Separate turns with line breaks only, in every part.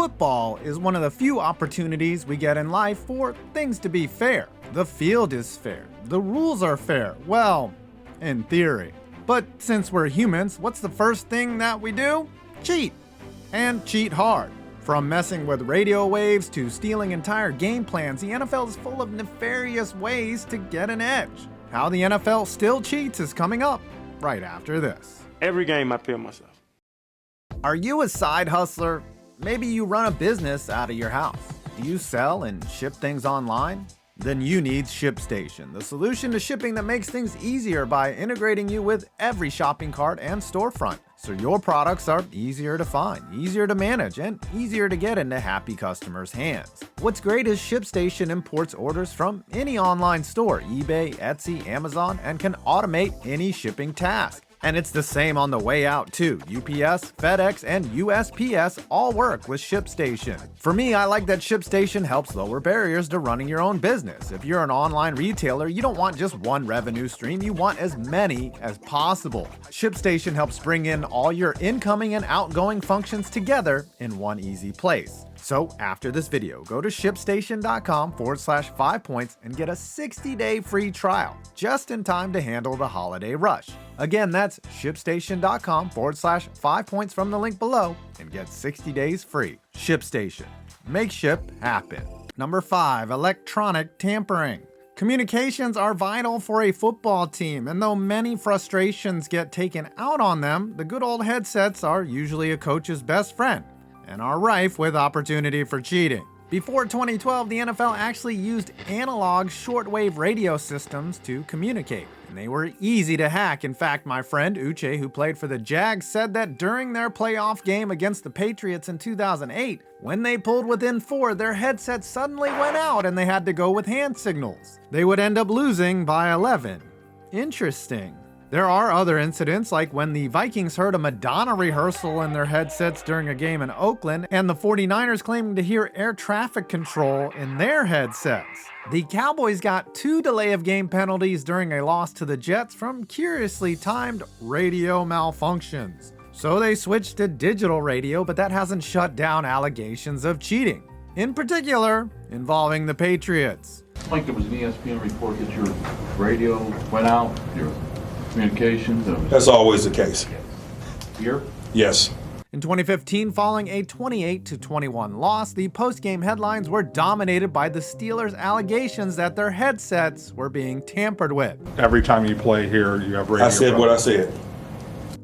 Football is one of the few opportunities we get in life for things to be fair. The field is fair. The rules are fair. Well, in theory. But since we're humans, what's the first thing that we do? Cheat. And cheat hard. From messing with radio waves to stealing entire game plans, the NFL is full of nefarious ways to get an edge. How the NFL still cheats is coming up right after this.
Every game I feel myself.
Are you a side hustler? Maybe you run a business out of your house. Do you sell and ship things online? Then you need ShipStation, the solution to shipping that makes things easier by integrating you with every shopping cart and storefront, so your products are easier to find, easier to manage, and easier to get into happy customers' hands. What's great is ShipStation imports orders from any online store, eBay, Etsy, Amazon, and can automate any shipping task. And it's the same on the way out too. UPS, FedEx, and USPS all work with ShipStation. For me, I like that ShipStation helps lower barriers to running your own business. If you're an online retailer, you don't want just one revenue stream, you want as many as possible. ShipStation helps bring in all your incoming and outgoing functions together in one easy place. So after this video, go to shipstation.com/5 points and get a 60-day free trial, just in time to handle the holiday rush. Again, that's shipstation.com/5 points from the link below and get 60 days free. ShipStation. Make ship happen. Number 5, electronic tampering. Communications are vital for a football team, and though many frustrations get taken out on them, the good old headsets are usually a coach's best friend and are rife with opportunity for cheating. Before 2012, the NFL actually used analog shortwave radio systems to communicate, and they were easy to hack. In fact, my friend Uche, who played for the Jags, said that during their playoff game against the Patriots in 2008, when they pulled within 4, their headsets suddenly went out and they had to go with hand signals. They would end up losing by 11. Interesting. There are other incidents, like when the Vikings heard a Madonna rehearsal in their headsets during a game in Oakland, and the 49ers claiming to hear air traffic control in their headsets. The Cowboys got 2 delay of game penalties during a loss to the Jets from curiously timed radio malfunctions. So they switched to digital radio, but that hasn't shut down allegations of cheating, in particular involving the Patriots.
I think there was an ESPN report that your radio went out, your communications.
That's always the case.
Here?
Yes.
In 2015, following a 28-21 loss, the post-game headlines were dominated by the Steelers' allegations that their headsets were being tampered with.
Every time you play here, you have radio.
I said what I said.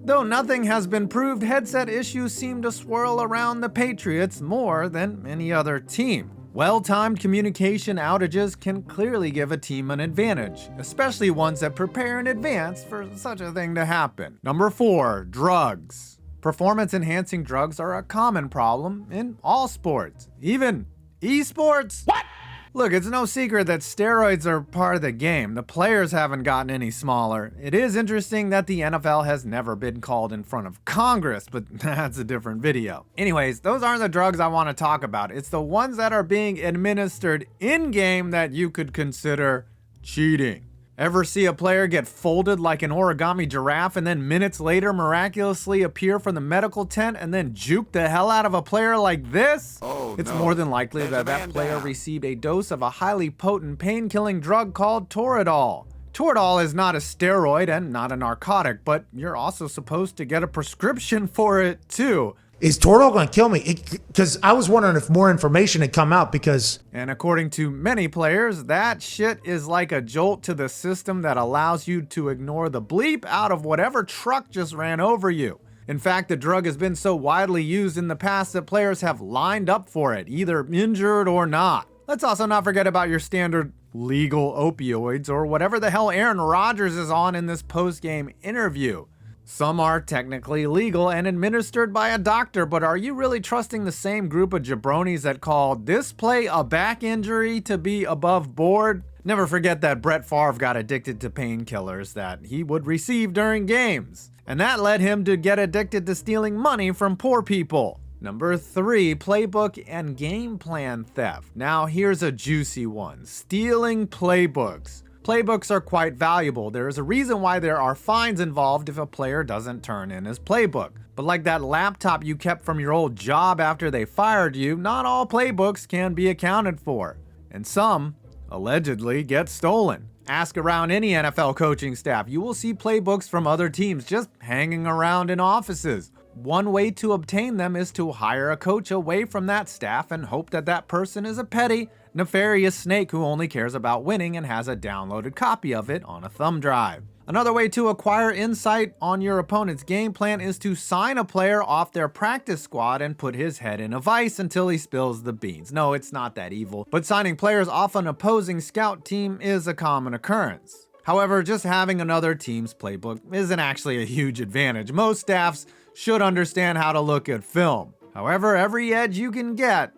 Though nothing has been proved, headset issues seem to swirl around the Patriots more than any other team. Well-timed communication outages can clearly give a team an advantage, especially ones that prepare in advance for such a thing to happen. Number 4, drugs. Performance-enhancing drugs are a common problem in all sports, even esports. What? Look, it's no secret that steroids are part of the game. The players haven't gotten any smaller. It is interesting that the NFL has never been called in front of Congress, but that's a different video. Anyways, those aren't the drugs I want to talk about. It's the ones that are being administered in-game that you could consider cheating. Ever see a player get folded like an origami giraffe and then minutes later miraculously appear from the medical tent and then juke the hell out of a player like this? It's more than likely that that player received a dose of a highly potent pain-killing drug called Toradol. Toradol is not a steroid and not a narcotic, but you're also supposed to get a prescription for it too.
Is Toradol going to kill me? Because I was wondering if more information had come out because...
And according to many players, that shit is like a jolt to the system that allows you to ignore the bleep out of whatever truck just ran over you. In fact, the drug has been so widely used in the past that players have lined up for it, either injured or not. Let's also not forget about your standard legal opioids or whatever the hell Aaron Rodgers is on in this post-game interview. Some are technically legal and administered by a doctor, but are you really trusting the same group of jabronis that called this play a back injury to be above board? Never forget that Brett Favre got addicted to painkillers that he would receive during games, and that led him to get addicted to stealing money from poor people. Number 3, playbook and game plan theft. Now here's a juicy one: stealing playbooks. Playbooks are quite valuable. There is a reason why there are fines involved if a player doesn't turn in his playbook. But like that laptop you kept from your old job after they fired you, not all playbooks can be accounted for. And some, allegedly, get stolen. Ask around any NFL coaching staff. You will see playbooks from other teams just hanging around in offices. One way to obtain them is to hire a coach away from that staff and hope that that person is a petty, nefarious snake who only cares about winning and has a downloaded copy of it on a thumb drive. Another way to acquire insight on your opponent's game plan is to sign a player off their practice squad and put his head in a vice until he spills the beans. No, it's not that evil, but signing players off an opposing scout team is a common occurrence. However, just having another team's playbook isn't actually a huge advantage. Most staffs should understand how to look at film. However, every edge you can get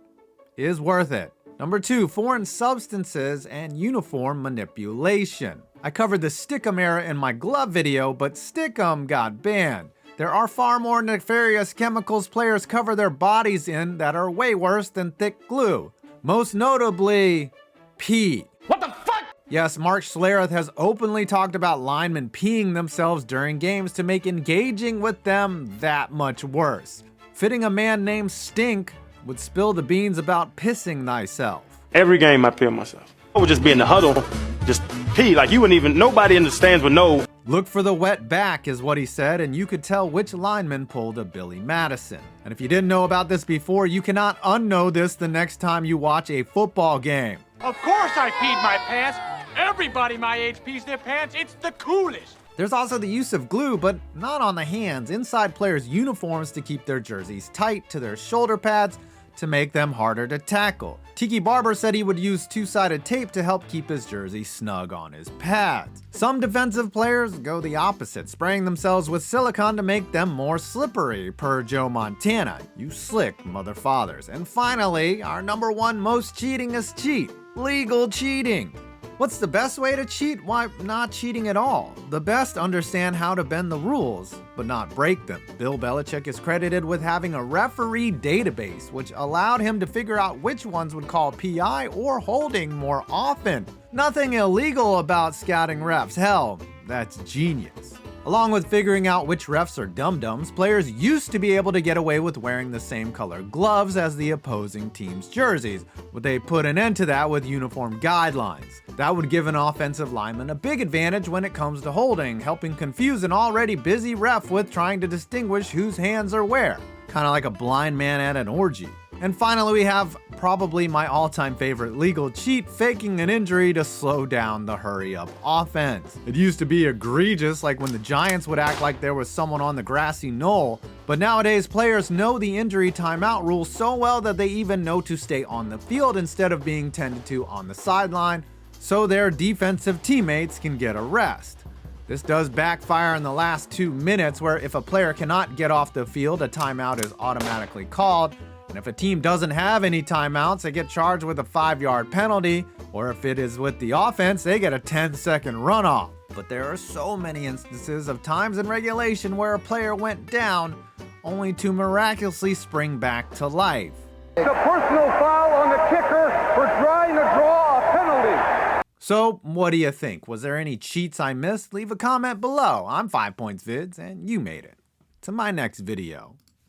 is worth it. Number 2, foreign substances and uniform manipulation. I covered the Stickum era in my glove video, but Stickum got banned. There are far more nefarious chemicals players cover their bodies in that are way worse than thick glue. Most notably, pee.
What the fuck?
Yes, Mark Schlereth has openly talked about linemen peeing themselves during games to make engaging with them that much worse. Fitting a man named Stink would spill the beans about pissing thyself.
Every game I pee myself. I would just be in the huddle, just pee. Like you wouldn't even, nobody in the stands would know.
Look for the wet back is what he said, and you could tell which lineman pulled a Billy Madison. And if you didn't know about this before, you cannot unknow this the next time you watch a football game.
Of course I peed my pants. Everybody my age pees their pants. It's the coolest.
There's also the use of glue, but not on the hands, inside players' uniforms to keep their jerseys tight to their shoulder pads to make them harder to tackle. Tiki Barber said he would use two-sided tape to help keep his jersey snug on his pads. Some defensive players go the opposite, spraying themselves with silicone to make them more slippery, per Joe Montana. You slick motherfathers. And finally, our number 1 most cheatingest cheat, legal cheating. What's the best way to cheat? Why, not cheating at all. The best understand how to bend the rules, but not break them. Bill Belichick is credited with having a referee database, which allowed him to figure out which ones would call PI or holding more often. Nothing illegal about scouting refs. Hell, that's genius. Along with figuring out which refs are dum-dums, players used to be able to get away with wearing the same color gloves as the opposing team's jerseys, but they put an end to that with uniform guidelines. That would give an offensive lineman a big advantage when it comes to holding, helping confuse an already busy ref with trying to distinguish whose hands are where. Kinda like a blind man at an orgy. And finally, we have probably my all-time favorite legal cheat, faking an injury to slow down the hurry-up offense. It used to be egregious, like when the Giants would act like there was someone on the grassy knoll, but nowadays players know the injury timeout rule so well that they even know to stay on the field instead of being tended to on the sideline, so their defensive teammates can get a rest. This does backfire in the last 2 minutes, where if a player cannot get off the field, a timeout is automatically called. And if a team doesn't have any timeouts, they get charged with a 5-yard penalty, or if it is with the offense, they get a 10-second runoff. But there are so many instances of times in regulation where a player went down, only to miraculously spring back to life.
It's a personal foul on the kicker for trying to draw a penalty.
So, what do you think? Was there any cheats I missed? Leave a comment below. I'm 5 Points Vids, and you made it to my next video.